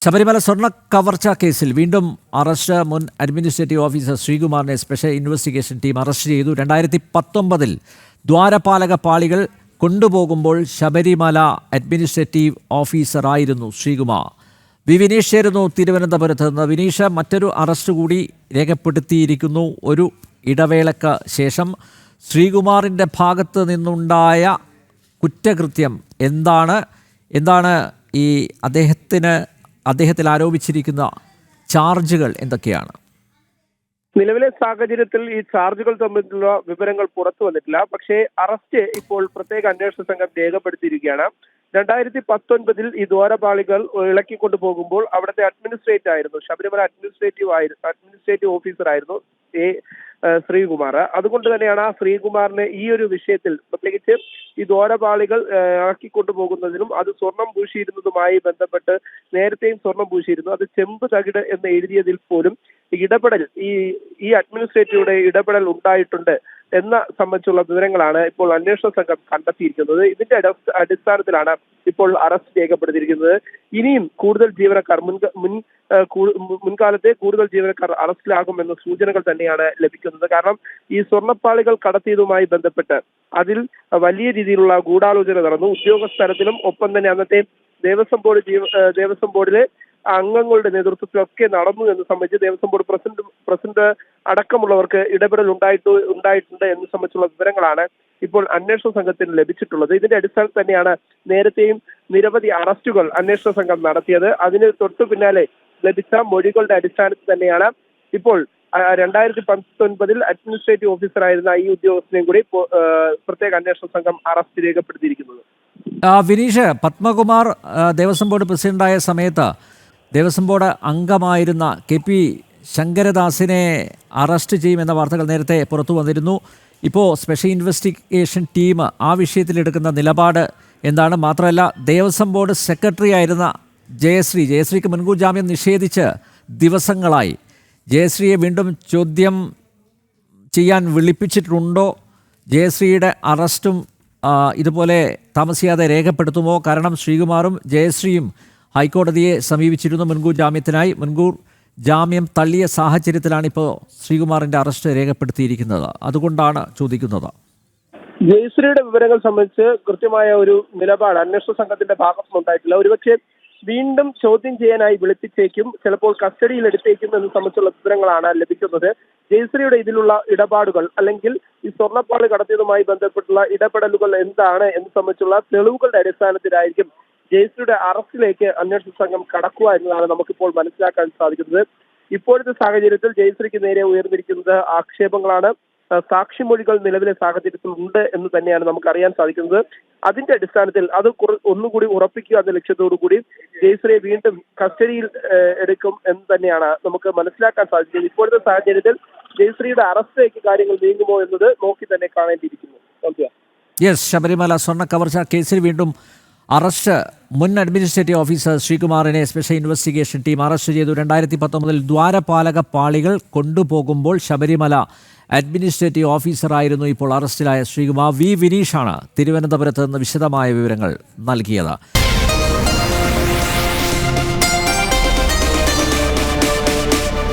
ശബരിമല സ്വർണ്ണ കവർച്ചാ കേസിൽ വീണ്ടും അറസ്റ്റ്. മുൻ അഡ്മിനിസ്ട്രേറ്റീവ് ഓഫീസർ ശ്രീകുമാറിനെ സ്പെഷ്യൽ ഇൻവെസ്റ്റിഗേഷൻ ടീം അറസ്റ്റ് ചെയ്തു. 2019 ദ്വാരപാലക പാളികൾ കൊണ്ടുപോകുമ്പോൾ ശബരിമല അഡ്മിനിസ്ട്രേറ്റീവ് ഓഫീസറായിരുന്നു ശ്രീകുമാർ. വിനീഷ് ചേരുന്നു തിരുവനന്തപുരത്ത് നിന്ന്. വിനീഷ്, മറ്റൊരു അറസ്റ്റ് കൂടി രേഖപ്പെടുത്തിയിരിക്കുന്നു. ഒരു ഇടവേളയ്ക്ക് ശേഷം ശ്രീകുമാറിൻ്റെ ഭാഗത്ത് നിന്നുണ്ടായ കുറ്റകൃത്യം എന്താണ് ഈ അദ്ദേഹത്തിൽ ആരോപിച്ചിരിക്കുന്ന ചാർജുകൾ എന്തൊക്കെയാണ്? നിലവിലെ സാഹചര്യത്തിൽ ഈ ചാർജുകൾ തമ്മിലുള്ള വിവരങ്ങൾ പുറത്തു വന്നിട്ടില്ല. പക്ഷേ അറസ്റ്റ് ഇപ്പോൾ പ്രത്യേക അന്വേഷണ സംഘം രേഖപ്പെടുത്തിയിരിക്കുകയാണ്. 2019 ഈ ദ്വാരപാളികൾ ഇളക്കിക്കൊണ്ടു പോകുമ്പോൾ അവിടുത്തെ ശബരിമല അഡ്മിനിസ്ട്രേറ്റീവ് ഓഫീസർ ആയിരുന്നു ശ്രീകുമാർ. അതുകൊണ്ട് തന്നെയാണ് ആ ശ്രീകുമാറിനെ ഈ ഒരു വിഷയത്തിൽ, പ്രത്യേകിച്ച് ഈ ദ്വാരപാളികൾ ഇറക്കിക്കൊണ്ടു പോകുന്നതിനും അത് സ്വർണം പൂശിയിരുന്നതുമായി ബന്ധപ്പെട്ട് നേരത്തെയും സ്വർണം പൂശിയിരുന്നു. അത് ചെമ്പ് തകിട് എന്ന് എഴുതിയതിൽ പോലും ഇടപെടൽ ഈ അഡ്മിനിസ്ട്രേറ്റീവുടെ ഇടപെടൽ ഉണ്ടായിട്ടുണ്ട് എന്ന സംബന്ധിച്ചുള്ള വിവരങ്ങളാണ് ഇപ്പോൾ അന്വേഷണ സംഘം കണ്ടെത്തിയിരിക്കുന്നത്. ഇതിന്റെ അടിസ്ഥാനത്തിലാണ് ഇപ്പോൾ അറസ്റ്റ് രേഖപ്പെടുത്തിയിരിക്കുന്നത്. ഇനിയും കൂടുതൽ ജീവനക്കാർ മുൻകാലത്തെ കൂടുതൽ ജീവനക്കാർ അറസ്റ്റിലാകുമെന്ന സൂചനകൾ തന്നെയാണ് ലഭിക്കുന്നത്. കാരണം ഈ സ്വർണ്ണപ്പാളികൾ കടത്തിയതുമായി ബന്ധപ്പെട്ട് അതിൽ വലിയ രീതിയിലുള്ള ഗൂഢാലോചന നടന്നു. ഉദ്യോഗസ്ഥ തലത്തിലും ഒപ്പം തന്നെ അന്നത്തെ ദേവസ്വം ബോർഡിലെ അംഗങ്ങളുടെ നേതൃത്വത്തിലൊക്കെ നടന്നു എന്ന് സംബന്ധിച്ച് ദേവസ്വം ബോർഡ് പ്രസിഡന്റ് അടക്കമുള്ളവർക്ക് ഇടപെടൽ ഉണ്ടായിട്ടുണ്ട് എന്ന് സംബന്ധിച്ചുള്ള വിവരങ്ങളാണ് ഇപ്പോൾ അന്വേഷണ സംഘത്തിന് ലഭിച്ചിട്ടുള്ളത്. ഇതിന്റെ അടിസ്ഥാനത്തിൽ തന്നെയാണ് നേരത്തെയും നിരവധി അറസ്റ്റുകൾ അന്വേഷണ സംഘം നടത്തിയത്. അതിന് തൊട്ടു പിന്നാലെ ലഭിച്ച മൊഴികളുടെ അടിസ്ഥാനത്തിൽ തന്നെയാണ് ഇപ്പോൾ 2019 അഡ്മിനിസ്ട്രേറ്റീവ് ഓഫീസറായിരുന്ന ഈ ഉദ്യോഗസ്ഥനെയും കൂടി പ്രത്യേക അന്വേഷണ സംഘം അറസ്റ്റ് രേഖപ്പെടുത്തിയിരിക്കുന്നത്. വിനീഷ്, പത്മകുമാർ ദേവസ്വം ബോർഡ് പ്രസിഡന്റായ സമയത്ത് ദേവസ്വം ബോർഡ് അംഗമായിരുന്ന KP ശങ്കരദാസിനെ അറസ്റ്റ് ചെയ്യുമെന്ന വാർത്തകൾ നേരത്തെ പുറത്തു വന്നിരുന്നു. ഇപ്പോൾ സ്പെഷ്യൽ ഇൻവെസ്റ്റിഗേഷൻ ടീം ആ വിഷയത്തിലെടുക്കുന്ന നിലപാട് എന്താണ്? മാത്രമല്ല, ദേവസ്വം ബോർഡ് സെക്രട്ടറി ആയിരുന്ന ജയശ്രീക്ക് മുൻകൂർ ജാമ്യം നിഷേധിച്ച് ദിവസങ്ങളായി. ജയശ്രീയെ വീണ്ടും ചോദ്യം ചെയ്യാൻ വിളിപ്പിച്ചിട്ടുണ്ടോ? ജയശ്രീയുടെ അറസ്റ്റും ഇതുപോലെ താമസിയാതെ രേഖപ്പെടുത്തുമോ? കാരണം ശ്രീകുമാറും ജയശ്രീയും ഹൈക്കോടതിയെ സമീപിച്ചിരുന്നു മുൻകൂർ ജാമ്യത്തിനായി. മുൻകൂർ ജാമ്യം തള്ളിയ സാഹചര്യത്തിലാണ് ഇപ്പോൾ ശ്രീകുമാറിൻ്റെ അറസ്റ്റ് രേഖപ്പെടുത്തിയിരിക്കുന്നത്. അതുകൊണ്ടാണ് ചോദിക്കുന്നത്. ജയശ്രീയുടെ വിവരങ്ങൾ സംബന്ധിച്ച് കൃത്യമായ ഒരു നിലപാട് അന്വേഷണ സംഘത്തിന്റെ ഭാഗത്തുനിന്നുണ്ടായിട്ടില്ല. ഒരുപക്ഷെ വീണ്ടും ചോദ്യം ചെയ്യാനായി വിളിപ്പിച്ചേക്കും, ചിലപ്പോൾ കസ്റ്റഡിയിൽ എടുത്തേക്കും എന്ന് സംബന്ധിച്ചുള്ള വിവരങ്ങളാണ് ലഭിക്കുന്നത്. ജയശ്രീയുടെ ഇതിലുള്ള ഇടപാടുകൾ അല്ലെങ്കിൽ ഈ സ്വർണ്ണപ്പാളി കടത്തിയതുമായി ബന്ധപ്പെട്ടുള്ള ഇടപെടലുകൾ എന്താണ് എന്ന് സംബന്ധിച്ചുള്ള തെളിവുകളുടെ അടിസ്ഥാനത്തിലായിരിക്കും ജയശ്രീയുടെ അറസ്റ്റിലേക്ക് അന്വേഷണ സംഘം കടക്കുക എന്നതാണ് നമുക്കിപ്പോൾ മനസ്സിലാക്കാൻ സാധിക്കുന്നത്. ഇപ്പോഴത്തെ സാഹചര്യത്തിൽ ജയശ്രീക്ക് നേരെ ഉയർന്നിരിക്കുന്നത് ആക്ഷേപങ്ങളാണ്. സാക്ഷിമൊഴികൾ നിലവിലെ സാഹചര്യത്തിൽ ഉണ്ട് എന്ന് തന്നെയാണ് നമുക്ക് അറിയാൻ സാധിക്കുന്നത്. അതിന്റെ അടിസ്ഥാനത്തിൽ അത് ഒന്നുകൂടി ഉറപ്പിക്കുക എന്ന ലക്ഷ്യത്തോടു കൂടി ജയശ്രീയെ വീണ്ടും കസ്റ്റഡിയിൽ എടുക്കും എന്ന് തന്നെയാണ് നമുക്ക് മനസ്സിലാക്കാൻ സാധിക്കുന്നത്. ഇപ്പോഴത്തെ സാഹചര്യത്തിൽ ജയശ്രീയുടെ അറസ്റ്റിലേക്ക് കാര്യങ്ങൾ നീങ്ങുമോ എന്നത് നോക്കി തന്നെ കാണേണ്ടിയിരിക്കുന്നു. ശബരിമല സ്വർണ്ണ കവർച്ചാ കേസിൽ വീണ്ടും അറസ്റ്റ്. മുൻ അഡ്മിനിസ്ട്രേറ്റീവ് ഓഫീസർ ശ്രീകുമാറിനെ സ്പെഷ്യൽ ഇൻവെസ്റ്റിഗേഷൻ ടീം അറസ്റ്റ് ചെയ്തു. 2019 ദ്വാരപാലക പാളികൾ കൊണ്ടുപോകുമ്പോൾ ശബരിമല അഡ്മിനിസ്ട്രേറ്റീവ് ഓഫീസറായിരുന്നു ഇപ്പോൾ അറസ്റ്റിലായ ശ്രീകുമാർ. വിനീഷാണ് തിരുവനന്തപുരത്ത് നിന്ന് വിശദമായ വിവരങ്ങൾ നൽകിയത്.